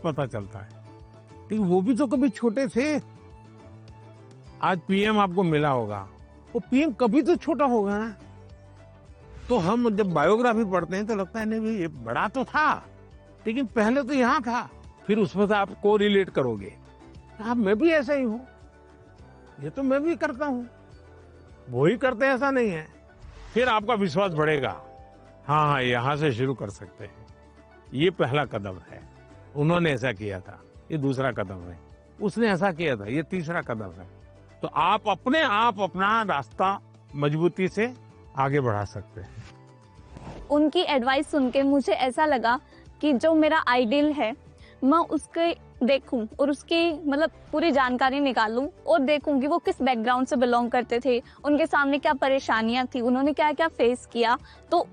पता चलता है, लेकिन वो भी तो कभी छोटे थे। आज पीएम आपको मिला होगा, वो पीएम कभी तो छोटा होगा ना। तो हम जब बायोग्राफी पढ़ते हैं तो लगता है नहीं भाई ये बड़ा तो था, लेकिन पहले तो यहाँ था। फिर उसमें से आप को रिलेट करोगे, हाँ मैं भी ऐसा ही हूँ, ये तो मैं भी करता हूँ, वो ही करते हैं ऐसा नहीं है। फिर आपका विश्वास बढ़ेगा, हाँ यहाँ से शुरू कर सकते हैं। ये पहला कदम है, उन्होंने ऐसा किया था, ये दूसरा कदम है, उसने ऐसा किया था, ये तीसरा कदम है। तो आप अपने आप अपना रास्ता मजबूती से आगे बढ़ा सकते हैं। उनकी एडवाइस सुन के मुझे ऐसा लगा कि जो मेरा आइडियल है मैं उसके देखूं और उसकी मतलब पूरी जानकारी निकालूं और देखूं कि वो किस बैकग्राउंड से बिलोंग करते थे, उनके सामने क्या परेशानियां थी, उन्होंने क्या क्या फेस किया। तो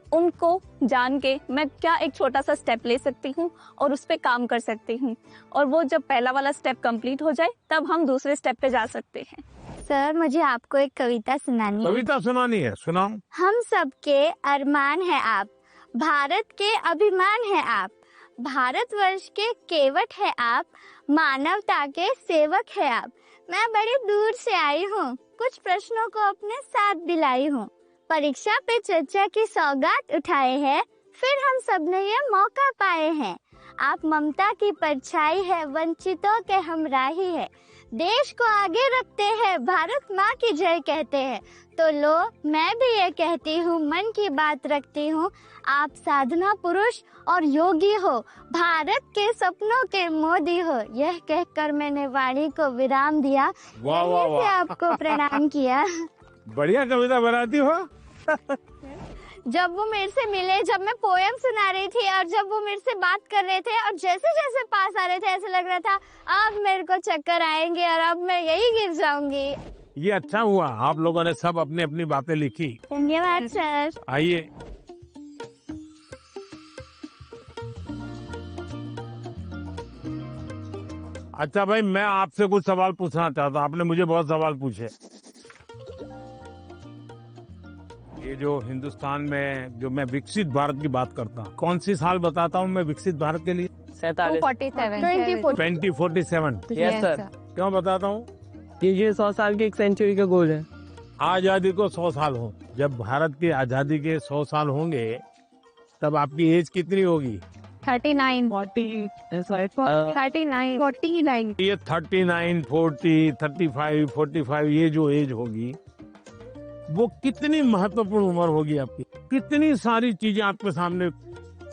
उनको जान के मैं क्या एक छोटा सा स्टेप ले सकती हूँ और उस पर काम कर सकती हूँ, और वो जब पहला वाला स्टेप कंप्लीट हो जाए तब हम दूसरे स्टेप पे जा सकते हैं। सर मुझे आपको एक कविता सुनानी है। कविता सुनानी है, सुनाओ। हम सबके अरमान है आप, भारत के अभिमान है आप, भारतवर्ष के केवट है आप, मानवता के सेवक है आप। मैं बड़ी दूर से आई हूँ, कुछ प्रश्नों को अपने साथ दिलाई हूँ, परीक्षा पे चर्चा की सौगात उठाए हैं, फिर हम सब ने ये मौका पाए हैं। आप ममता की परछाई है, वंचितों के हमराही है, देश को आगे रखते हैं, भारत माँ की जय कहते हैं। तो लो मैं भी ये कहती हूँ, मन की बात रखती हूँ, आप साधना पुरुष और योगी हो, भारत के सपनों के मोदी हो। यह कहकर मैंने वाणी को विराम दिया, वाह वाह से वाह, आपको प्रणाम किया। बढ़िया कविता बनाती हो। जब वो मेरे से मिले, जब मैं पोएम सुना रही थी और जब वो मेरे से बात कर रहे थे और जैसे जैसे पास आ रहे थे ऐसे लग रहा था अब मेरे को चक्कर आएंगे और अब मैं यही गिर जाऊंगी। ये अच्छा हुआ, आप लोगों ने सब अपनी अपनी बातें लिखी। धन्यवाद सर। आइए, अच्छा भाई मैं आपसे कुछ सवाल पूछना चाहता हूँ, आपने मुझे बहुत सवाल पूछे। ये जो हिंदुस्तान में जो मैं विकसित भारत की बात करता हूँ, कौन सी साल बताता हूँ मैं विकसित भारत के लिए? 2047। Yes sir. क्यों बताता हूँ? ये 100 साल की एक सेंचुरी का गोल है। आजादी को 100 साल हो, जब भारत की आजादी के 100 साल होंगे तब आपकी एज कितनी होगी? 39, 40 39, 49। ये 39, 40, 35, 45 ये जो एज होगी वो कितनी महत्वपूर्ण उम्र होगी आपकी, कितनी सारी चीजें आपके सामने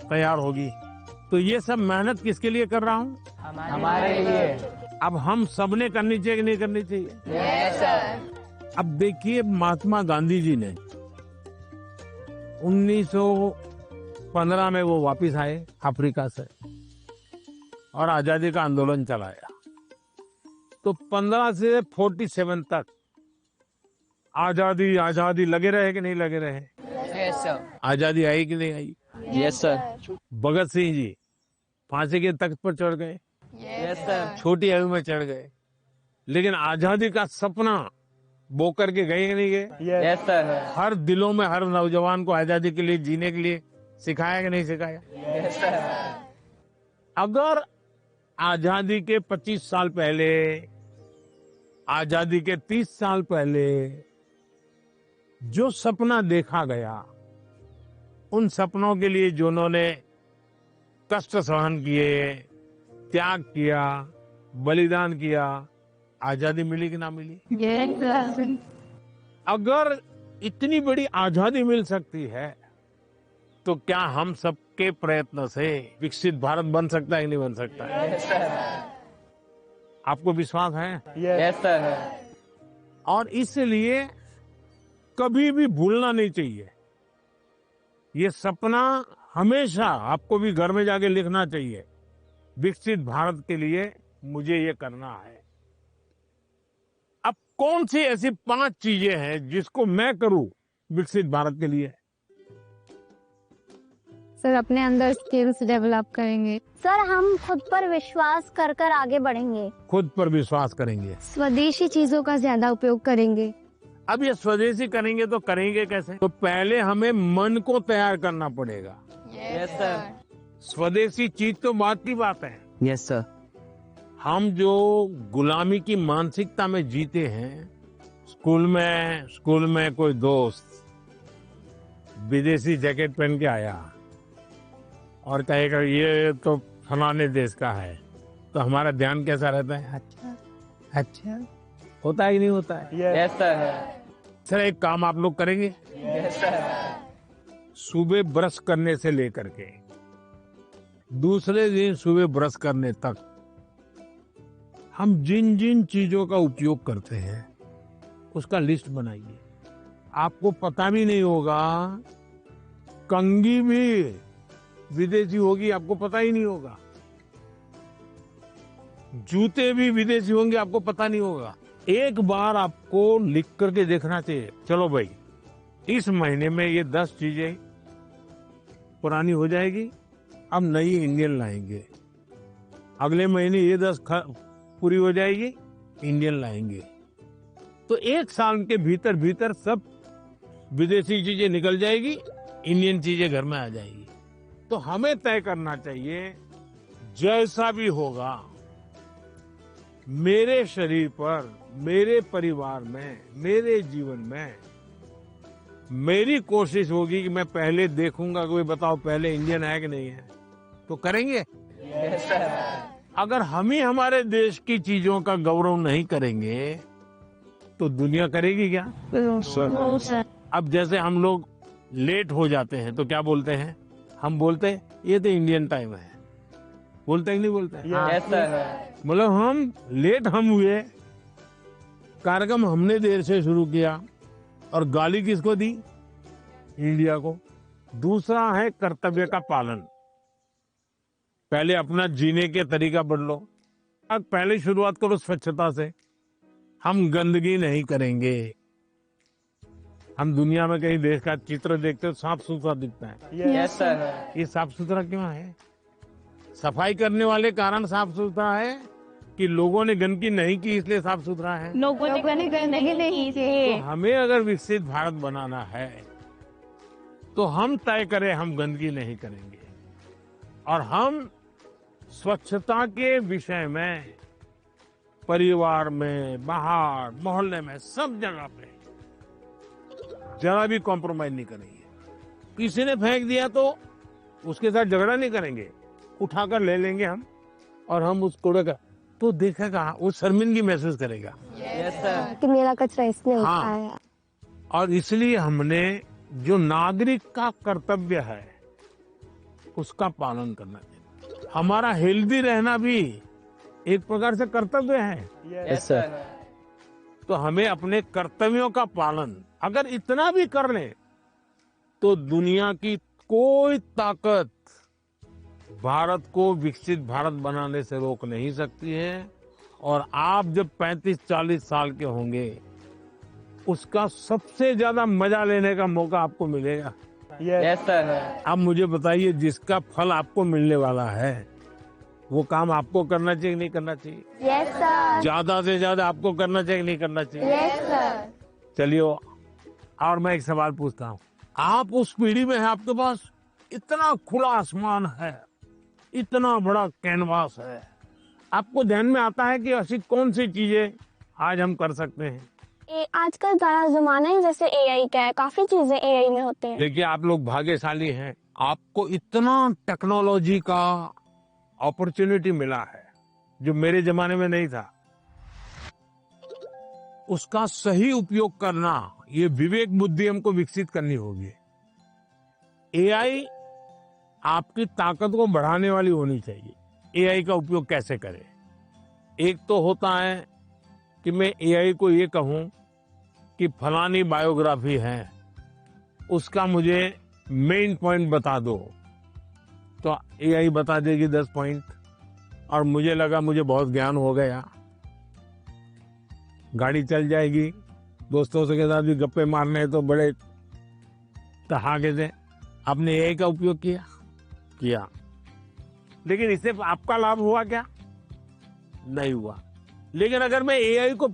तैयार होगी। तो ये सब मेहनत किसके लिए कर रहा हूँ? हमारे लिए। अब हम सब ने करनी चाहिए कि नहीं करनी चाहिए? Yes sir. अब देखिए महात्मा गांधी जी ने 1915 में वो वापिस आए अफ्रीका से और आजादी का आंदोलन चलाया। तो 15 से 47 तक आजादी आजादी लगे रहे कि नहीं लगे रहे? Yes sir. आजादी आई कि नहीं आई? Yes sir. भगत सिंह जी फांसी के तख्त पर चढ़ गए, यस सर। छोटी आयु में चढ़ गए, लेकिन आजादी का सपना बो करके गए कि नहीं गए? Yes sir. हर दिलों में हर नौजवान को आजादी के लिए जीने के लिए सिखाया कि नहीं सिखाया? Yes sir. अगर आजादी के 25 साल पहले, आजादी के 30 साल पहले जो सपना देखा गया, उन सपनों के लिए जो उन्होंने कष्ट सहन किए, त्याग किया, बलिदान किया, आजादी मिली कि ना मिली? अगर इतनी बड़ी आजादी मिल सकती है तो क्या हम सबके प्रयत्न से विकसित भारत बन सकता है कि नहीं बन सकता है? Yes sir. आपको विश्वास है? Yes sir. और इसलिए कभी भी भूलना नहीं चाहिए, ये सपना हमेशा आपको भी घर में जाके लिखना चाहिए। विकसित भारत के लिए मुझे ये करना है। अब कौन सी ऐसी 5 चीजें हैं जिसको मैं करूं विकसित भारत के लिए? सर अपने अंदर स्किल्स डेवलप करेंगे। सर हम खुद पर विश्वास कर कर आगे बढ़ेंगे। खुद पर विश्वास करेंगे। स्वदेशी चीजों का ज्यादा उपयोग करेंगे। अब ये स्वदेशी करेंगे तो करेंगे कैसे? तो पहले हमें मन को तैयार करना पड़ेगा। Yes sir. स्वदेशी चीज तो बात की बात है, यस सर। हम जो गुलामी की मानसिकता में जीते हैं, स्कूल में कोई दोस्त विदेशी जैकेट पहन के आया और कहेगा ये तो फलाने देश का है, तो हमारा ध्यान कैसा रहता है? अच्छा होता है कि नहीं होता है? Yes sir. सर एक काम आप लोग करेंगे, यस सर। सुबह ब्रश करने से लेकर के दूसरे दिन सुबह ब्रश करने तक हम जिन जिन चीजों का उपयोग करते हैं उसका लिस्ट बनाइए। आपको पता भी नहीं होगा, कंघी भी विदेशी होगी, आपको पता ही नहीं होगा। जूते भी विदेशी होंगे, आपको पता नहीं होगा। एक बार आपको लिख करके देखना चाहिए, चलो भाई इस महीने में ये 10 चीजें पुरानी हो जाएगी, अब नई इंडियन लाएंगे। अगले महीने ये 10 पूरी हो जाएगी, इंडियन लाएंगे। तो एक साल के भीतर भीतर सब विदेशी चीजें निकल जाएगी, इंडियन चीजें घर में आ जाएगी। तो हमें तय करना चाहिए जैसा भी होगा मेरे शरीर पर, मेरे परिवार में, मेरे जीवन में, मेरी कोशिश होगी कि मैं पहले देखूंगा कोई बताओ पहले इंडियन है कि नहीं है, तो करेंगे। Yes sir. अगर हम ही हमारे देश की चीजों का गौरव नहीं करेंगे तो दुनिया करेगी क्या? अब जैसे हम लोग लेट हो जाते हैं तो क्या बोलते हैं? हम बोलते हैं ये तो इंडियन टाइम है, बोलते हैं कि नहीं बोलते हैं? Yes sir. मतलब हम लेट हुए, कार्यक्रम हमने देर से शुरू किया और गाली किसको दी? इंडिया को। दूसरा है कर्तव्य का पालन। पहले अपना जीने के तरीका बदलो। अब पहले शुरुआत करो स्वच्छता से। हम गंदगी नहीं करेंगे। हम दुनिया में कहीं देश का चित्र देखते हो साफ सुथरा दिखता है, यस सर। ये साफ सुथरा क्यों है? सफाई करने वाले कारण साफ सुथरा है कि लोगों ने गंदगी नहीं की इसलिए साफ सुथरा है? लोगों ने गंदगी नहीं की। तो हमें अगर विकसित भारत बनाना है तो हम तय करें हम गंदगी नहीं करेंगे और हम स्वच्छता के विषय में परिवार में, बाहर, मोहल्ले में, सब जगह पे जरा भी कॉम्प्रोमाइज नहीं करेंगे। किसी ने फेंक दिया तो उसके साथ झगड़ा नहीं करेंगे, उठाकर ले लेंगे हम और हम उस कूड़े का तो देखेगा, वो शर्मिंदगी महसूस करेगा। Yes sir. कि मेरा कचरा इसने हाँ। उठाया। और इसलिए हमने जो नागरिक का कर्तव्य है उसका पालन करना चाहिए। हमारा हेल्दी रहना भी एक प्रकार से कर्तव्य है। Yes sir. तो हमें अपने कर्तव्यों का पालन अगर इतना भी कर ले तो दुनिया की कोई ताकत भारत को विकसित भारत बनाने से रोक नहीं सकती है। और आप जब 35-40 साल के होंगे उसका सबसे ज्यादा मजा लेने का मौका आपको मिलेगा। Yes sir. अब मुझे बताइए, जिसका फल आपको मिलने वाला है वो काम आपको करना चाहिए नहीं करना चाहिए? Yes sir. ज्यादा से ज्यादा आपको करना चाहिए नहीं करना चाहिए? Yes sir. चलिए, और मैं एक सवाल पूछता हूँ। आप उस पीढ़ी में है, आपके पास इतना खुला आसमान है, इतना बड़ा कैनवास है, आपको ध्यान में आता है कि ऐसी कौन सी चीजें आज हम कर सकते हैं? आजकल सारा जमाना ही जैसे एआई का है, काफी चीजें एआई में होते हैं। देखिए, आप लोग भाग्यशाली हैं, आपको इतना टेक्नोलॉजी का अपॉर्चुनिटी मिला है जो मेरे जमाने में नहीं था। उसका सही उपयोग करना, ये विवेक बुद्धि हमको विकसित करनी होगी। एआई आपकी ताकत को बढ़ाने वाली होनी चाहिए। एआई का उपयोग कैसे करें? एक तो होता है कि मैं एआई को ये कहूं कि फलानी बायोग्राफी है, उसका मुझे मेन पॉइंट बता दो, तो एआई बता देगी 10 पॉइंट और मुझे लगा मुझे बहुत ज्ञान हो गया, गाड़ी चल जाएगी, दोस्तों के साथ भी गप्पे मारने हैं तो बड़े ठहाके से आपने एआई का उपयोग किया, लेकिन इससे आपका लाभ हुआ क्या? नहीं हुआ। लेकिन अगर मैं एआई को